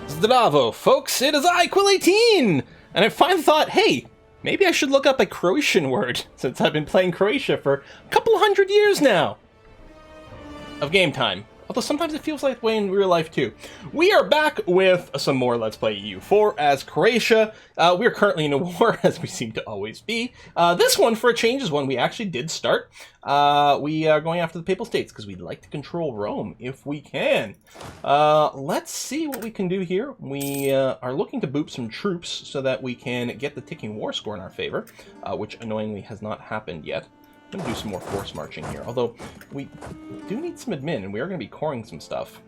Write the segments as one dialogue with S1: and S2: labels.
S1: Zdravo, folks, it is I, Quill18! And I finally thought, hey, maybe I should look up a Croatian word, since I've been playing Croatia for a couple hundred years now of game time. Although sometimes it feels like way in real life too. We are back with some more Let's Play EU4 as Croatia. We are currently in a war, as we seem to always be. This one, for a change, is one we actually did start. We are going after the Papal States, because we'd like to control Rome, if we can. Let's see what we can do here. We are looking to boot some troops, so that we can get the ticking war score in our favor, which annoyingly has not happened yet. I'm going to do some more force marching here, although we do need some admin, and we are going to be coring some stuff.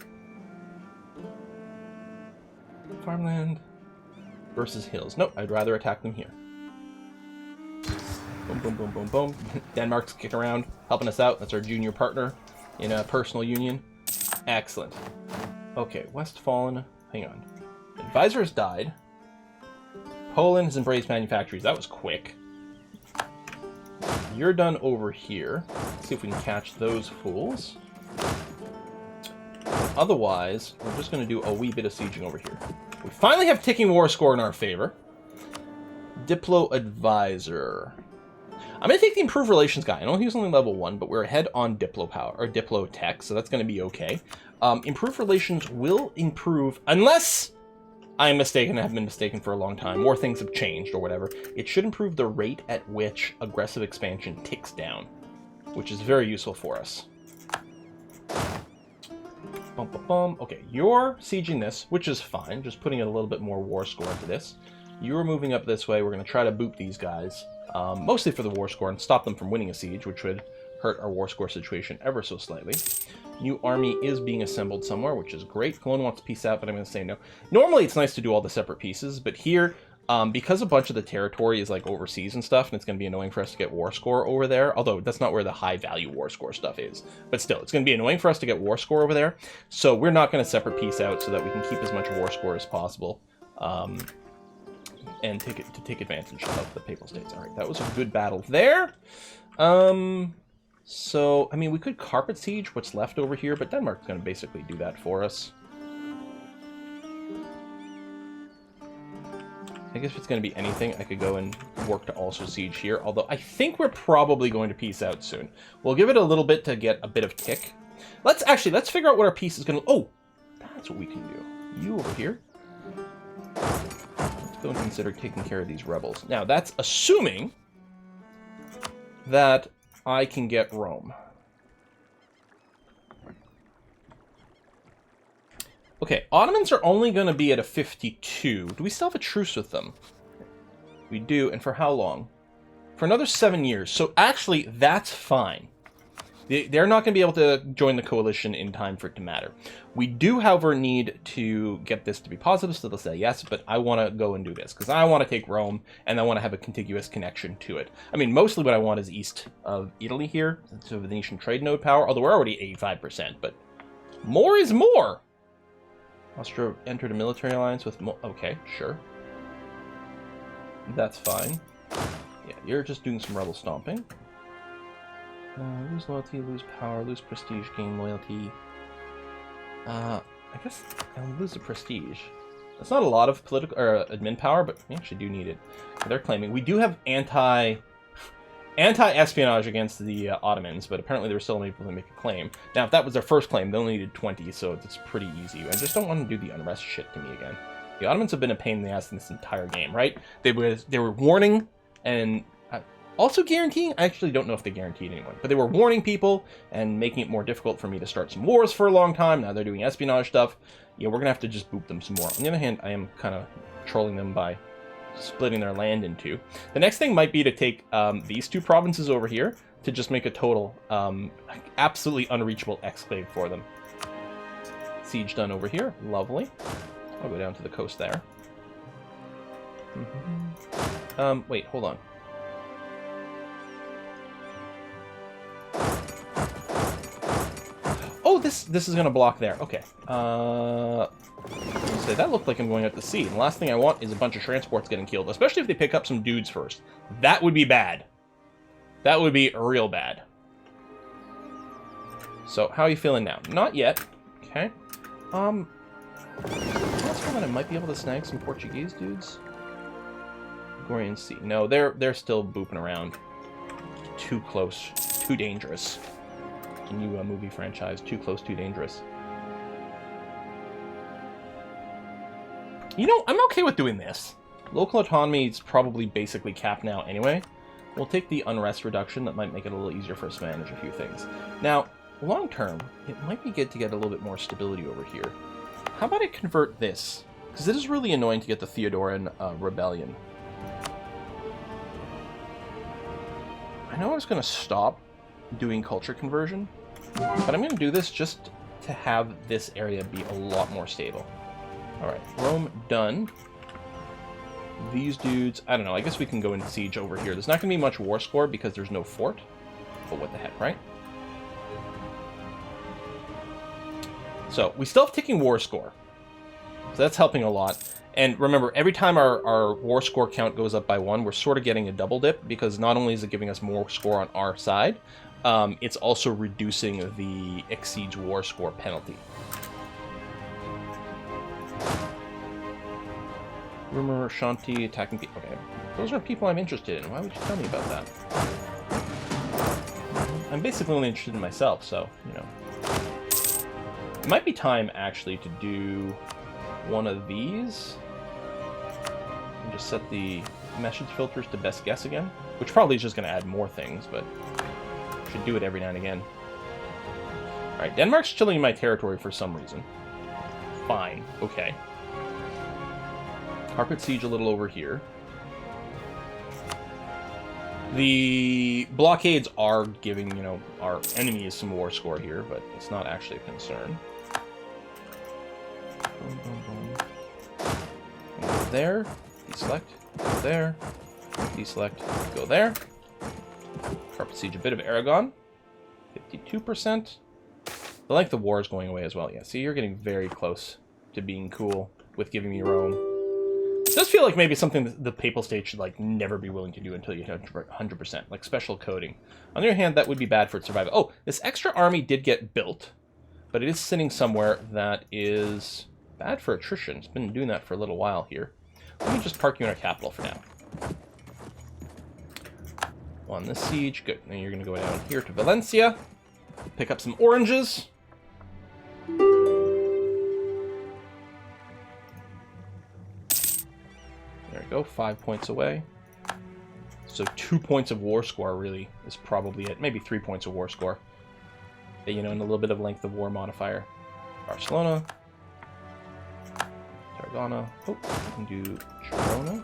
S1: Farmland versus hills. Nope, I'd rather attack them here. Boom, boom, boom, boom, boom. Denmark's kicking around, helping us out. That's our junior partner in a personal union. Excellent. Okay, Westfalen. Hang on. Advisor has died. Poland has embraced manufactories. That was quick. You're done over here. Let's see if we can catch those fools. Otherwise, we're just going to do a wee bit of sieging over here. We finally have ticking war score in our favor. Diplo Advisor. I'm going to take the Improved Relations guy. I know he's only level 1, but we're ahead on Diplo Power, or Diplo Tech, so that's going to be okay. Improved Relations will improve, unless I am mistaken, I have been mistaken for a long time, or things have changed, or whatever. It should improve the rate at which aggressive expansion ticks down, which is very useful for us. Bum, bum, bum. Okay, you're sieging this, which is fine, just putting a little bit more war score into this. You're moving up this way. We're going to try to boot these guys, mostly for the war score, and stop them from winning a siege, which would hurt our war score situation ever so slightly. New army is being assembled somewhere, which is great. Cologne wants to piece out, but I'm going to say no. Normally, it's nice to do all the separate pieces, but here, because a bunch of the territory is like overseas and stuff, and it's going to be annoying for us to get war score over there, although that's not where the high-value war score stuff is. But still, it's going to be annoying for us to get war score over there, so we're not going to separate piece out so that we can keep as much war score as possible, and take advantage of the Papal States. All right, that was a good battle there. So, I mean, we could carpet siege what's left over here, but Denmark's going to basically do that for us. I guess if it's going to be anything, I could go and work to also siege here, although I think we're probably going to peace out soon. We'll give it a little bit to get a bit of tick. Let's figure out what our piece is going to... Oh, that's what we can do. You over here. Let's go and consider taking care of these rebels. Now, that's assuming that I can get Rome. Okay, Ottomans are only going to be at a 52. Do we still have a truce with them? We do, and for how long? For another 7 years. So actually, that's fine. They're not going to be able to join the coalition in time for it to matter. We do, however, need to get this to be positive, so they'll say yes, but I want to go and do this, because I want to take Rome, and I want to have a contiguous connection to it. I mean, mostly what I want is east of Italy here, so Venetian trade node power, although we're already 85%, but more is more! Austria entered a military alliance with... Okay, sure. That's fine. Yeah, you're just doing some rebel stomping. Lose loyalty, lose power, lose prestige, gain loyalty. I guess I'll lose the prestige. That's not a lot of political or admin power, but we actually do need it. They're claiming we do have anti-espionage against the Ottomans, but apparently they were still able to make a claim. Now, if that was their first claim, they only needed 20, so it's pretty easy. I just don't want to do the unrest shit to me again. The Ottomans have been a pain in the ass in this entire game, right? They were warning and also guaranteeing. I actually don't know if they guaranteed anyone, but they were warning people and making it more difficult for me to start some wars for a long time. Now they're doing espionage stuff. Yeah, we're gonna have to just boot them some more. On the other hand, I am kind of trolling them by splitting their land in two. The next thing might be to take these two provinces over here to just make a total absolutely unreachable exclave for them. Siege done over here. Lovely. I'll go down to the coast there. Wait, hold on. Oh, this is going to block there. Okay. Say that looked like I'm going out to sea. And the last thing I want is a bunch of transports getting killed, especially if they pick up some dudes first. That would be bad. That would be real bad. So, how are you feeling now? Not yet. Okay. Let's thinking that I might be able to snag some Portuguese dudes. Hungarian Sea. No, they're still booping around. Too close. Too dangerous. It's a new movie franchise. Too close, too dangerous. You know, I'm okay with doing this. Local autonomy is probably basically capped now anyway. We'll take the unrest reduction. That might make it a little easier for us to manage a few things. Now, long term, it might be good to get a little bit more stability over here. How about I convert this? Because it is really annoying to get the Theodoran rebellion. I know I was going to stop doing culture conversion, but I'm going to do this just to have this area be a lot more stable. Alright, Rome done. These dudes, I don't know, I guess we can go and siege over here. There's not going to be much war score because there's no fort. But what the heck, right? So, we still have ticking war score. So that's helping a lot. And remember, every time our war score count goes up by 1, we're sort of getting a double dip, because not only is it giving us more score on our side, it's also reducing the Exceeds war score penalty. Rumor, Shanti, attacking people. Okay, those are people I'm interested in. Why would you tell me about that? I'm basically only interested in myself, so, you know. It might be time, actually, to do one of these. And just set the message filters to best guess again. Which probably is just going to add more things, but should do it every now and again. Alright, Denmark's chilling in my territory for some reason. Fine, okay. Carpet siege a little over here. The blockades are giving, you know, our enemies some war score here, but it's not actually a concern. Boom, boom, boom. Go there. Deselect. Go there. Deselect. Go there. Carpet siege a bit of Aragon. 52%. The length of war is going away as well. Yeah, see, you're getting very close to being cool with giving me Rome. It does feel like maybe something that the Papal States should, like, never be willing to do until you hit 100%, like special coding. On the other hand, that would be bad for its survival. Oh, this extra army did get built, but it is sitting somewhere that is bad for attrition. It's been doing that for a little while here. Let me just park you in our capital for now. On this siege, good. Now you're going to go down here to Valencia, pick up some oranges. There we go, 5 points away. So 2 points of war score really is probably it. Maybe 3 points of war score. But, you know, and a little bit of length of war modifier. Barcelona. Tarragona. Oh, we can do Girona.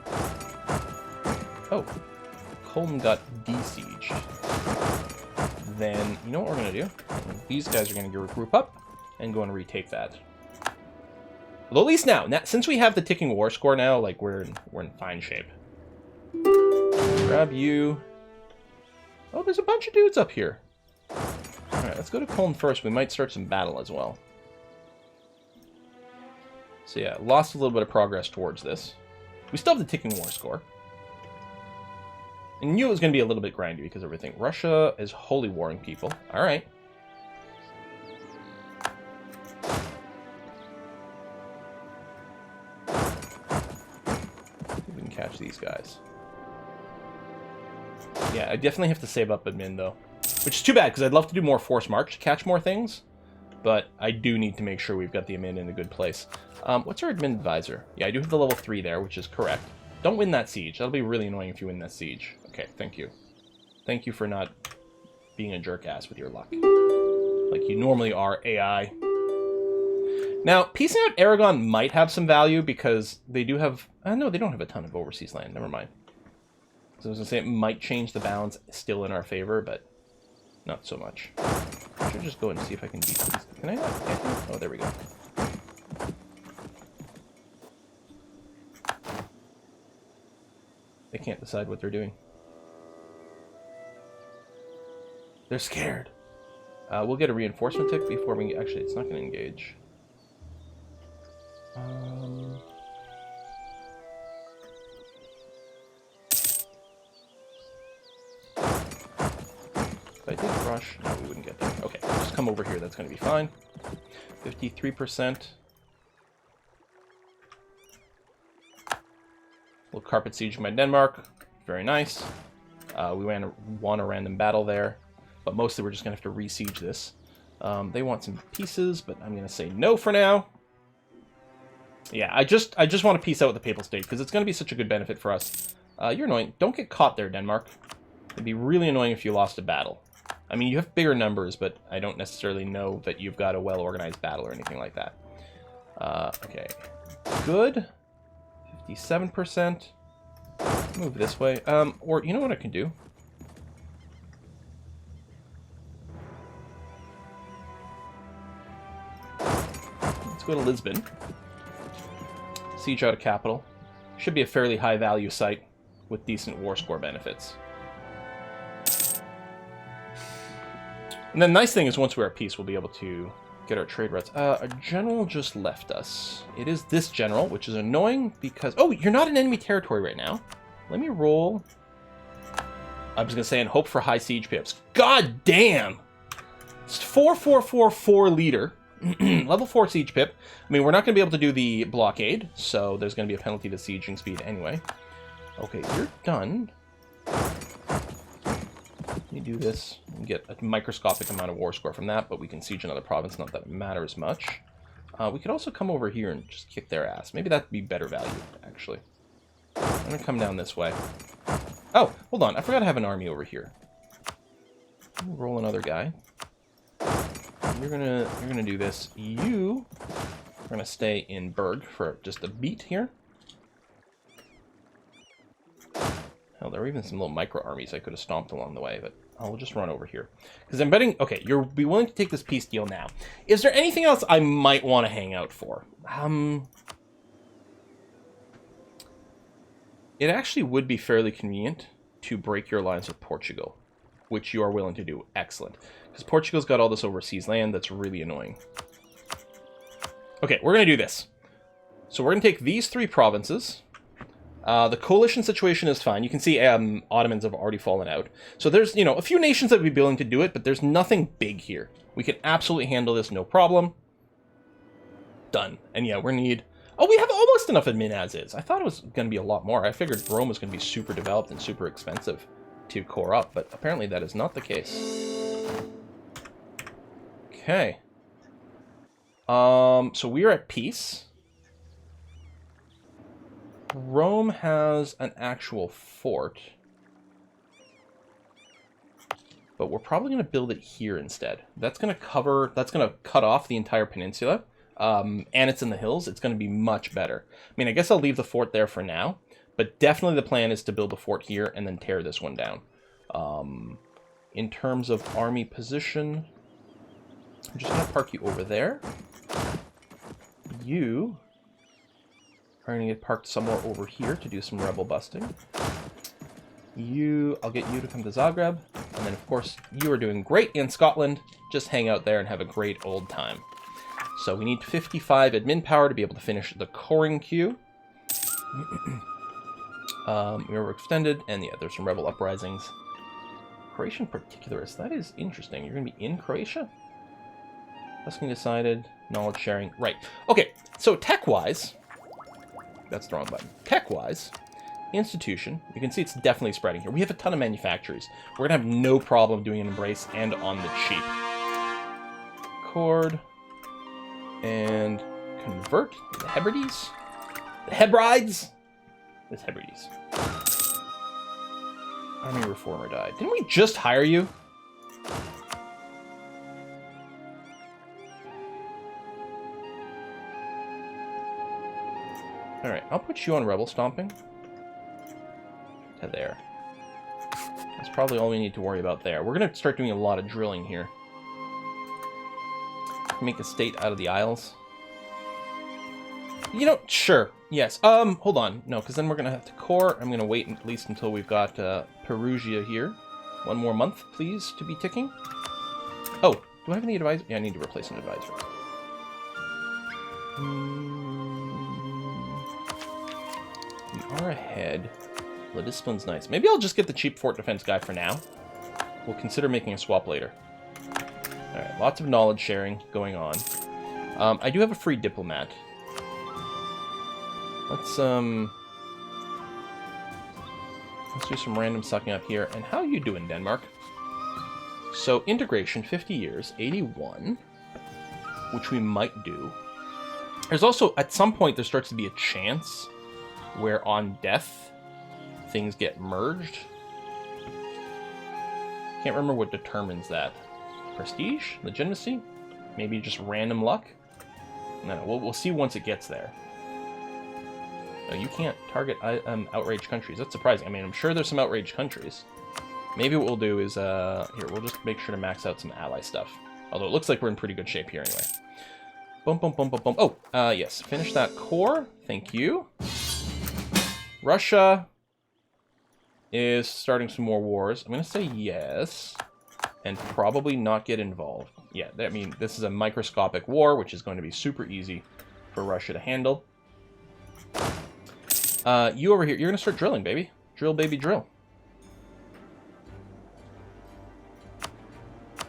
S1: Oh, Colm got de-sieged. Then, you know what we're going to do? These guys are going to group up and go and retake that. Although at least now, since we have the ticking war score now, like, we're in fine shape. Grab you. Oh, there's a bunch of dudes up here. Alright, let's go to Colm first. We might start some battle as well. So yeah, lost a little bit of progress towards this. We still have the ticking war score. And knew it was going to be a little bit grindy because of everything. Russia is holy warring people. Alright. We can catch these guys. Yeah, I definitely have to save up admin, though. Which is too bad, because I'd love to do more force march to catch more things. But I do need to make sure we've got the admin in a good place. What's our admin advisor? Yeah, I do have the level 3 there, which is correct. Don't win that siege. That'll be really annoying if you win that siege. Okay, thank you. Thank you for not being a jerk-ass with your luck. Like you normally are, AI. Now, piecing out Aragon might have some value because they do have... no, they don't have a ton of overseas land. Never mind. So I was going to say it might change the balance still in our favor, but not so much. I should just go and see if I can beat these. Can I not get here? Oh, there we go. They can't decide what they're doing. They're scared. We'll get a reinforcement tick before we... Actually, it's not going to engage. If I did rush... No, we wouldn't get there. Okay, just come over here. That's going to be fine. 53%. We'll carpet siege my Denmark. Very nice. We won a random battle there, but mostly we're just going to have to re-siege this. They want some pieces, but I'm going to say no for now. Yeah, I just want to peace out with the Papal State, because it's going to be such a good benefit for us. You're annoying. Don't get caught there, Denmark. It'd be really annoying if you lost a battle. I mean, you have bigger numbers, but I don't necessarily know that you've got a well-organized battle or anything like that. Okay. Good. 57%. Move this way. Or, you know what I can do? Let's go to Lisbon. Siege out a capital. Should be a fairly high-value site with decent war score benefits. And then the nice thing is once we're at peace, we'll be able to get our trade routes. A general just left us. It is this general, which is annoying because... Oh, you're not in enemy territory right now. Let me roll... I was going to say, and hope for high siege pips. God damn! It's 4 leader. Level 4 siege pip. I mean, we're not going to be able to do the blockade, so there's going to be a penalty to sieging speed anyway. Okay, you're done. Let me do this and get a microscopic amount of war score from that, but we can siege another province, not that it matters much. We could also come over here and just kick their ass. Maybe that'd be better value, actually. I'm going to come down this way. Oh, hold on. I forgot to have an army over here. Let me roll another guy. You're gonna do this. You are gonna stay in Berg for just a beat here. Hell, there were even some little micro armies I could have stomped along the way, but I'll just run over here. Because I'm betting... Okay, you'll be willing to take this peace deal now. Is there anything else I might want to hang out for? It actually would be fairly convenient to break your alliance with Portugal, which you are willing to do. Excellent. Because Portugal's got all this overseas land that's really annoying. Okay, we're going to do this. So we're going to take these 3 provinces. The coalition situation is fine. You can see Ottomans have already fallen out. So there's, you know, a few nations that would be willing to do it, but there's nothing big here. We can absolutely handle this, no problem. Done. And yeah, we're going to need... Oh, we have almost enough admin as is. I thought it was going to be a lot more. I figured Rome was going to be super developed and super expensive to core up, but apparently that is not the case. Okay. So we are at peace. Rome has an actual fort. But we're probably going to build it here instead. That's going to cut off the entire peninsula. And it's in the hills. It's going to be much better. I mean, I guess I'll leave the fort there for now. But definitely the plan is to build a fort here and then tear this one down. In terms of army position, I'm just going to park you over there. You are going to get parked somewhere over here to do some rebel busting. I'll get you to come to Zagreb. And then, of course, you are doing great in Scotland. Just hang out there and have a great old time. So we need 55 admin power to be able to finish the coring queue. We were extended, and yeah, there's some rebel uprisings. Croatian particularists, that is interesting. You're going to be in Croatia? Testing decided, knowledge sharing. Right. Okay, so tech-wise, that's the wrong button. Tech-wise, institution, you can see it's definitely spreading here. We have a ton of manufacturers. We're going to have no problem doing an embrace and on the cheap. Cord. And convert the Hebrides. The Hebrides? It's Hebrides. Army reformer died. Didn't we just hire you? Alright, I'll put you on rebel stomping. To there. That's probably all we need to worry about there. We're going to start doing a lot of drilling here. Make a state out of the Isles. You know, sure. Yes. Hold on. No, because then we're going to have to core. I'm going to wait at least until we've got Perugia here. One more month, please, to be ticking. Oh, do I have any advisor? Yeah, I need to replace an advisor. We are ahead. The discipline's nice. Maybe I'll just get the cheap fort defense guy for now. We'll consider making a swap later. Alright, lots of knowledge sharing going on. I do have a free diplomat. Let's Let's do some random sucking up here. And how are you doing, Denmark? So, integration, 50 years, 81, which we might do. There's also, at some point, there starts to be a chance where on death, things get merged. Can't remember what determines that. Prestige? Legitimacy? Maybe just random luck? No, we'll see once it gets there. No, you can't target outraged countries. That's surprising. I mean, I'm sure there's some outraged countries. Maybe what we'll do is, here, we'll just make sure to max out some ally stuff. Although it looks like we're in pretty good shape here anyway. Boom, boom, boom, boom, boom. Oh, yes. Finish that core. Thank you. Russia is starting some more wars. I'm going to say yes. And probably not get involved. Yeah, I mean, this is a microscopic war, which is going to be super easy for Russia to handle. You over here, you're going to start drilling, baby. Drill, baby, drill.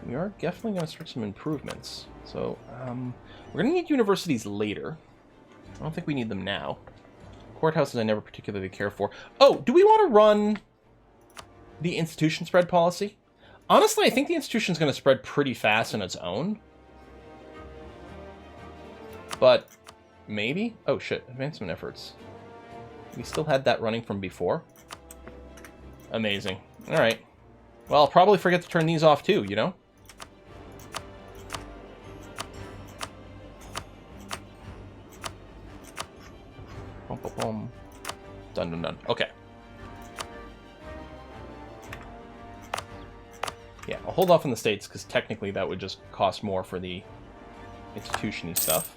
S1: We are definitely going to start some improvements. So, we're going to need universities later. I don't think we need them now. Courthouses I never particularly care for. Oh, do we want to run the institution spread policy? Honestly, I think the institution's going to spread pretty fast on its own. But, maybe? Oh, shit. Advancement efforts. We still had that running from before. Amazing. Alright. Well, I'll probably forget to turn these off too, you know? Boom, boom, boom. Done, done, done. Okay. Yeah, I'll hold off on the States, because technically that would just cost more for the institution-y stuff.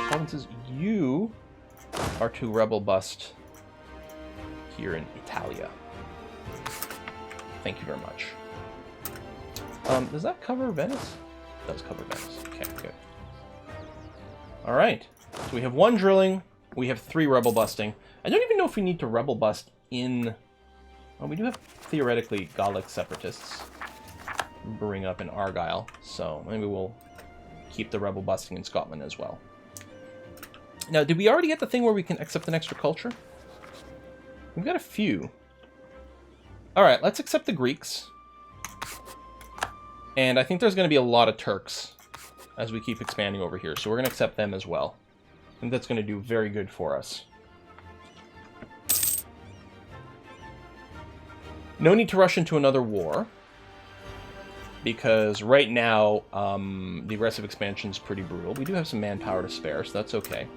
S1: Provinces, you are to rebel bust here in Italia. Thank you very much. Does that cover Venice? It does cover Venice. Okay, good. Alright. So we have 1 drilling. We have 3 rebel busting. I don't even know if we need to rebel bust in... Well, we do have, theoretically, Gallic separatists brewing up in Argyll. So maybe we'll keep the rebel busting in Scotland as well. Now, did we already get the thing where we can accept an extra culture? We've got a few. Alright, let's accept the Greeks. And I think there's going to be a lot of Turks as we keep expanding over here. So we're going to accept them as well. I think that's going to do very good for us. No need to rush into another war. Because right now, the aggressive expansion is pretty brutal. We do have some manpower to spare, so that's okay.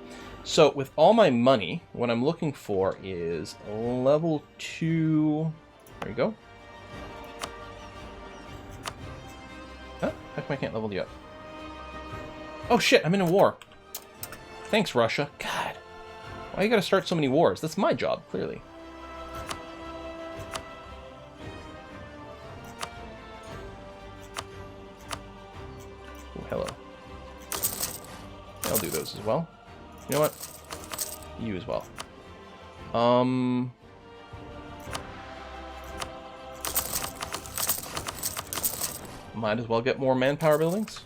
S1: So, with all my money, what I'm looking for is level 2... There you go. Huh? How come I can't level you up? Oh shit, I'm in a war. Thanks, Russia. God. Why you gotta start so many wars? That's my job, clearly. Hello. I'll do those as well. You know what? You as well. Might as well get more manpower buildings.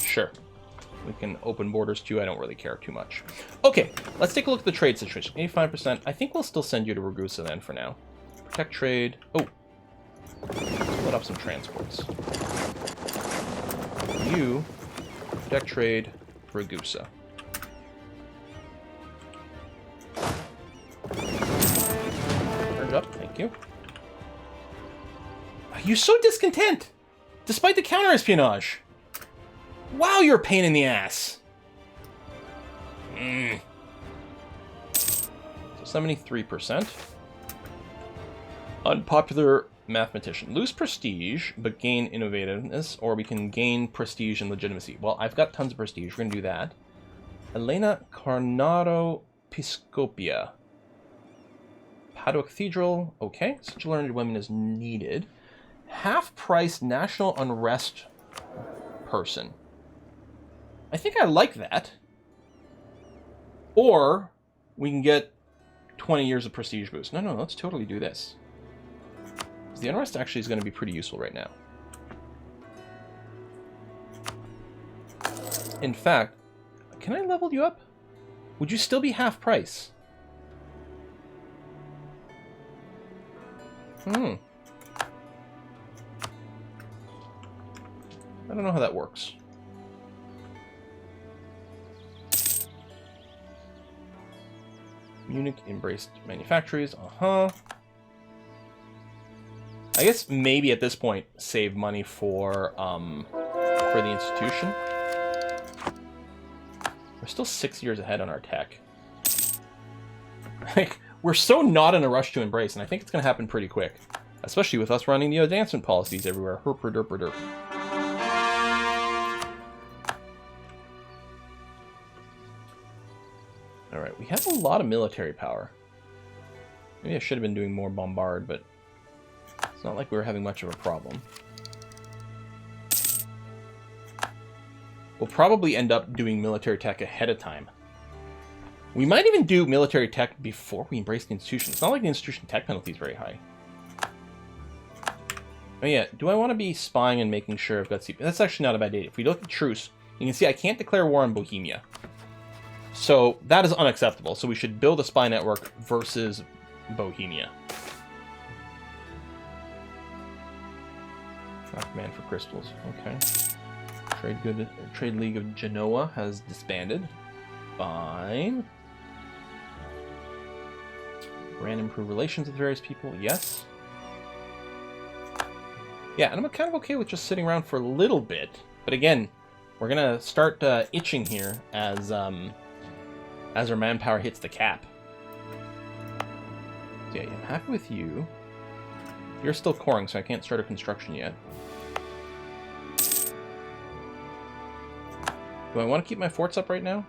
S1: Sure. We can open borders too. I don't really care too much. Okay, let's take a look at the trade situation. 85%. I think we'll still send you to Ragusa then for now. Protect trade. Oh. Split up some transports. You protect trade Ragusa. Turned up, thank you. You're so discontent, despite the counter-espionage. Wow, you're a pain in the ass. So 73%. Unpopular mathematician. Lose prestige, but gain innovativeness, or we can gain prestige and legitimacy. Well, I've got tons of prestige. We're going to do that. Elena Carnaro Piscopia. Padua Cathedral. Okay. Such a learned woman is needed. Half-price national unrest person. I think I like that. Or we can get 20 years of prestige boost. No, let's totally do this. The unrest actually is going to be pretty useful right now. In fact, can I level you up? would you still be half price? I don't know how that works. Munich embraced manufactories. I guess maybe at this point save money for the institution. We're still 6 years ahead on our tech. Like, we're so not in a rush to embrace, and I think it's going to happen pretty quick. Especially with us running the advancement policies everywhere. Herper derper derp. Alright, we have a lot of military power. Maybe I should have been doing more bombard, but it's not like we were having much of a problem. We'll probably end up doing military tech ahead of time. We might even do military tech before we embrace the institution. It's not like the institution tech penalty is very high. Oh yeah, do I want to be spying and making sure I've got CP? That's actually not a bad date. If we look at truce, you can see I can't declare war on Bohemia. So that is unacceptable. So we should build a spy network versus Bohemia. Command for crystals. Okay. Trade League of Genoa has disbanded. Fine. Brand improve relations with various people. Yes. Yeah, and I'm kind of okay with just sitting around for a little bit. But again, we're gonna start itching here as our manpower hits the cap. So yeah, I'm happy with you. You're still coring, so I can't start a construction yet. Do I want to keep my forts up right now?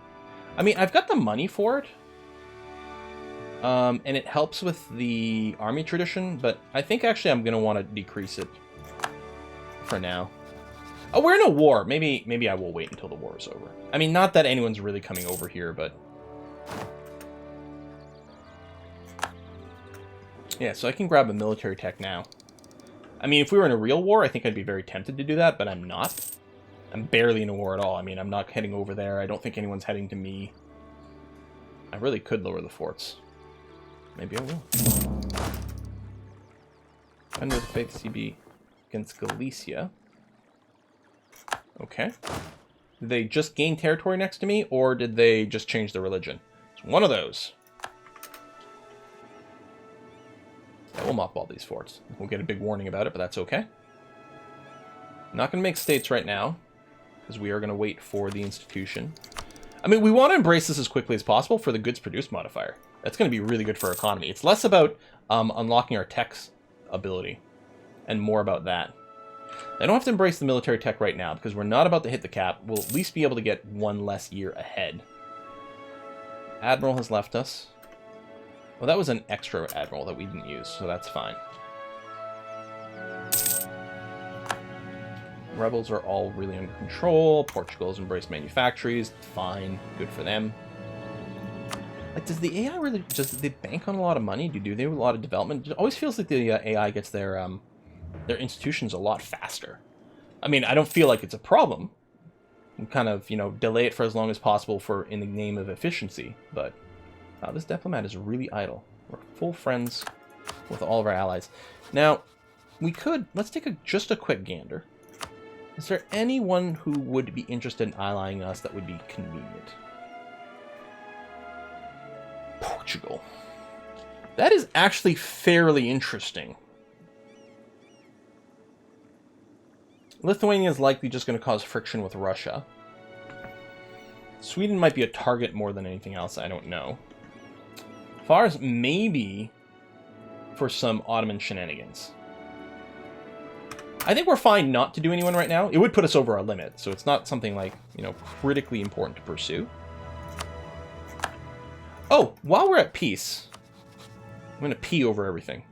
S1: I mean, I've got the money for it. And it helps with the army tradition, but I think actually I'm going to want to decrease it for now. Oh, we're in a war. Maybe I will wait until the war is over. I mean, not that anyone's really coming over here, but... Yeah, so I can grab a military tech now. I mean, if we were in a real war, I think I'd be very tempted to do that, but I'm not. I'm barely in a war at all. I mean, I'm not heading over there. I don't think anyone's heading to me. I really could lower the forts. Maybe I will. Under the Faith CB against Galicia. Okay. Did they just gain territory next to me, or did they just change their religion? It's one of those. Yeah, we'll mothball these forts. We'll get a big warning about it, but that's okay. I'm not going to make states right now, because we are going to wait for the institution. I mean, we want to embrace this as quickly as possible for the goods produced modifier. That's going to be really good for our economy. It's less about unlocking our tech's ability, and more about that. I don't have to embrace the military tech right now, because we're not about to hit the cap. We'll at least be able to get one less year ahead. Admiral has left us. Well, that was an extra admiral that we didn't use, so that's fine. Rebels are all really under control. Portugal's embraced manufactories. Fine. Good for them. Like, does the AI really... Does they bank on a lot of money? Do they do a lot of development? It always feels like the AI gets their institutions a lot faster. I mean, I don't feel like it's a problem. You kind of, you know, delay it for as long as possible for in the name of efficiency. But this diplomat is really idle. We're full friends with all of our allies. Now, we could... Let's take just a quick gander. Is there anyone who would be interested in allying us that would be convenient? Portugal. That is actually fairly interesting. Lithuania is likely just going to cause friction with Russia. Sweden might be a target more than anything else, I don't know. Fars maybe for some Ottoman shenanigans. I think we're fine not to do anyone right now. It would put us over our limit, so it's not something like, you know, critically important to pursue. Oh, while we're at peace, I'm going to pee over everything.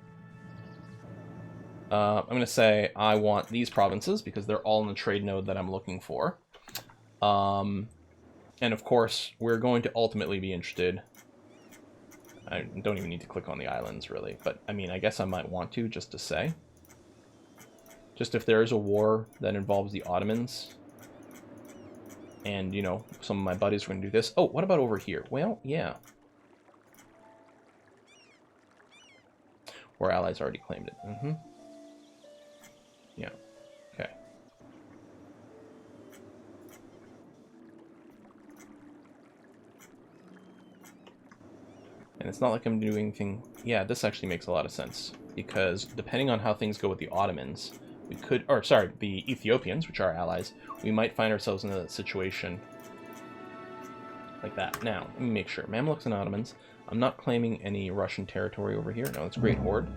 S1: I'm going to say I want these provinces because they're all in the trade node that I'm looking for. And of course, we're going to ultimately be interested. I don't even need to click on the islands, really. But, I mean, I guess I might want to, just to say. Just if there is a war that involves the Ottomans. And, you know, some of my buddies are going to do this. Oh, what about over here? Well, yeah. Or allies already claimed it. Mm-hmm. Yeah. Okay. And it's not like I'm doing anything... Yeah, this actually makes a lot of sense. Because depending on how things go with the Ottomans, we could... Or, sorry, the Ethiopians, which are our allies, we might find ourselves in a situation like that. Now, let me make sure. Mamluks and Ottomans. I'm not claiming any Russian territory over here. No, it's Great Horde.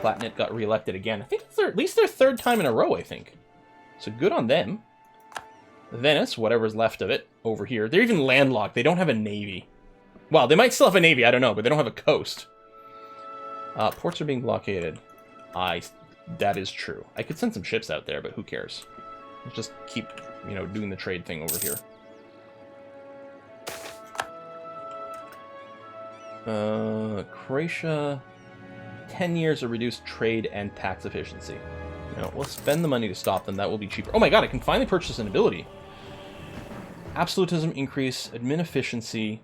S1: Palatinate got reelected again. I think it's at least their third time in a row, I think. So good on them. Venice, whatever's left of it, over here. They're even landlocked. They don't have a navy. Well, they might still have a navy, I don't know, but they don't have a coast. Ports are being blockaded. That is true. I could send some ships out there, but who cares? Let's just keep, you know, doing the trade thing over here. Croatia, 10 years of reduced trade and tax efficiency. You know, we'll spend the money to stop them. That will be cheaper. Oh my god, I can finally purchase an ability. Absolutism increase, admin efficiency.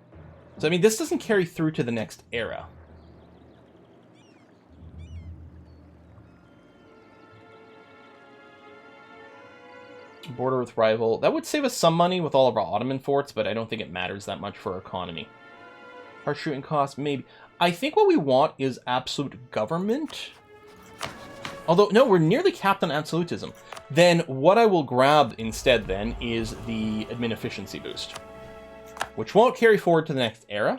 S1: So, I mean, this doesn't carry through to the next era. Border with rival. That would save us some money with all of our Ottoman forts, but I don't think it matters that much for our economy. Our shooting costs, maybe. I think what we want is absolute government. Although, no, we're nearly capped on absolutism. Then what I will grab instead then is the admin efficiency boost, which won't carry forward to the next era,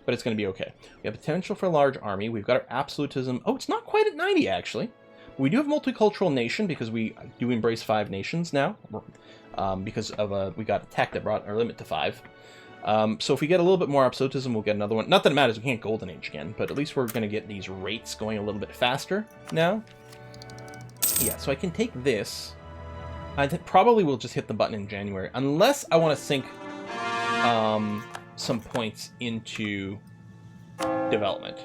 S1: but it's going to be okay. We have potential for a large army. We've got our absolutism. Oh, it's not quite at 90, actually. We do have multicultural nation because we do embrace 5 nations now, because of we got a tech that brought our limit to 5. So if we get a little bit more absolutism, we'll get another one. Not that it matters, we can't Golden Age again, but at least we're going to get these rates going a little bit faster now. Yeah, so I can take this. I probably will just hit the button in January, unless I want to sink some points into development.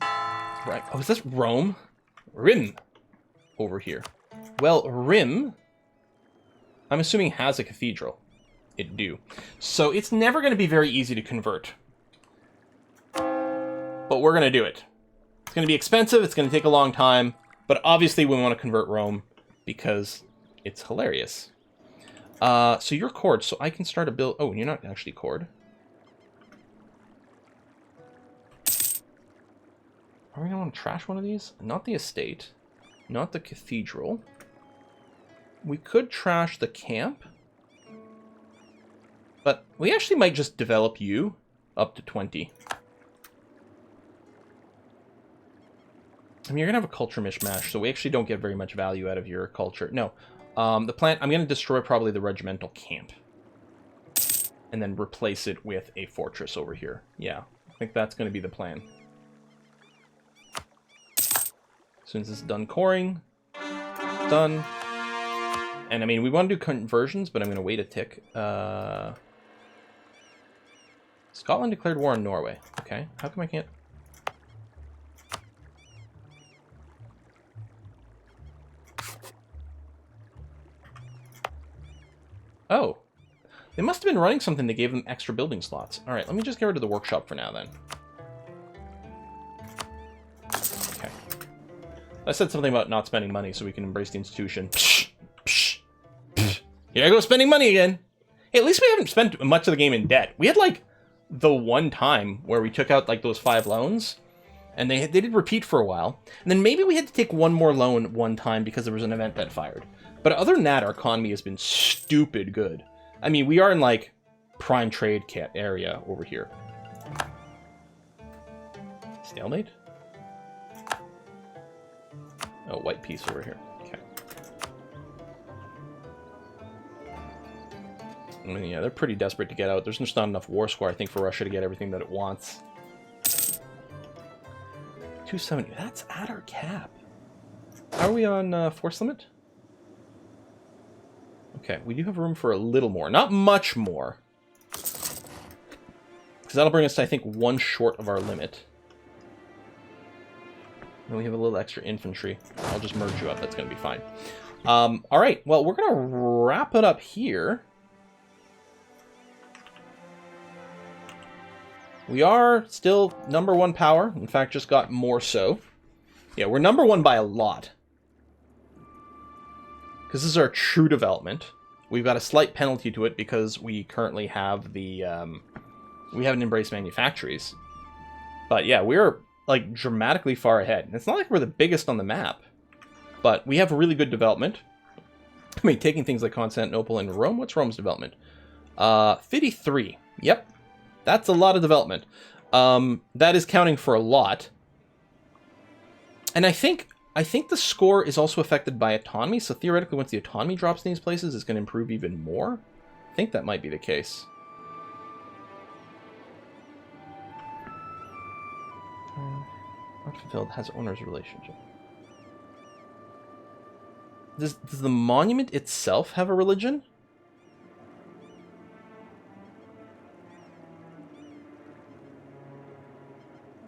S1: Right. Oh, is this Rome? Rim over here. Well, Rim, I'm assuming, has a cathedral. It do. So it's never going to be very easy to convert. But we're going to do it. It's going to be expensive. It's going to take a long time. But obviously we want to convert Rome because it's hilarious. So you're Cord, so I can start a build... Oh, you're not actually Cord. Are we going to want to trash one of these? Not the estate. Not the cathedral. We could trash the camp. But we actually might just develop you up to 20. I mean, you're going to have a culture mishmash, so we actually don't get very much value out of your culture. No. The plant, I'm going to destroy probably the regimental camp. And then replace it with a fortress over here. Yeah, I think that's going to be the plan. As soon as it's done coring, done. And I mean, we want to do conversions, but I'm going to wait a tick. Scotland declared war on Norway. Okay, how come I can't? Oh, they must have been running something that gave them extra building slots. All right, let me just get rid of the workshop for now then. Okay. I said something about not spending money so we can embrace the institution. Psh, psh, psh. Here I go spending money again. Hey, at least we haven't spent much of the game in debt. We had like the one time where we took out like those 5 loans, and they did repeat for a while. And then maybe we had to take one more loan one time because there was an event that fired. But other than that, our economy has been stupid good. I mean, we are in, like, prime trade area over here. Stalemate? Oh, white piece over here. Okay. I mean, yeah, they're pretty desperate to get out. There's just not enough war score, I think, for Russia to get everything that it wants. 270. That's at our cap. How are we on force limit? Okay, we do have room for a little more. Not much more. Because that'll bring us to, I think, 1 short of our limit. And we have a little extra infantry. I'll just merge you up. That's going to be fine. All right, well, we're going to wrap it up here. We are still #1 power. In fact, just got more so. Yeah, we're #1 by a lot. Because this is our true development. We've got a slight penalty to it because we currently have the... we haven't embraced manufactories. But yeah, we're like dramatically far ahead. And it's not like we're the biggest on the map. But we have really good development. I mean, taking things like Constantinople and Rome. What's Rome's development? 53. Yep. That's a lot of development. That is counting for a lot. And I think the score is also affected by autonomy. So theoretically, once the autonomy drops in these places, it's going to improve even more. I think that might be the case. Not fulfilled has owner's relationship. Does the monument itself have a religion?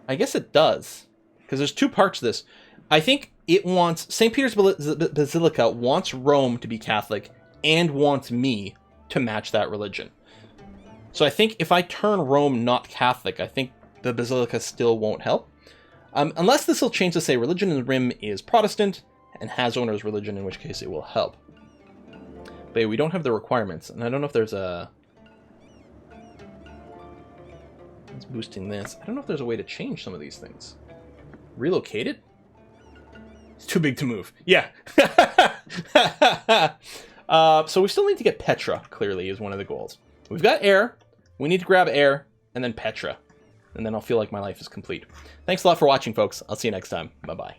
S1: I guess it does, because there's two parts to this. I think it wants... St. Peter's Basilica wants Rome to be Catholic and wants me to match that religion. So I think if I turn Rome not Catholic, I think the Basilica still won't help. Unless this will change to say religion in the Rim is Protestant and has owner's religion, in which case it will help. But yeah, we don't have the requirements, and I don't know if there's a... It's boosting this. I don't know if there's a way to change some of these things. Relocate it? It's too big to move. Yeah. So we still need to get Petra, clearly, is one of the goals. We've got air. We need to grab air, and then Petra. And then I'll feel like my life is complete. Thanks a lot for watching, folks. I'll see you next time. Bye-bye.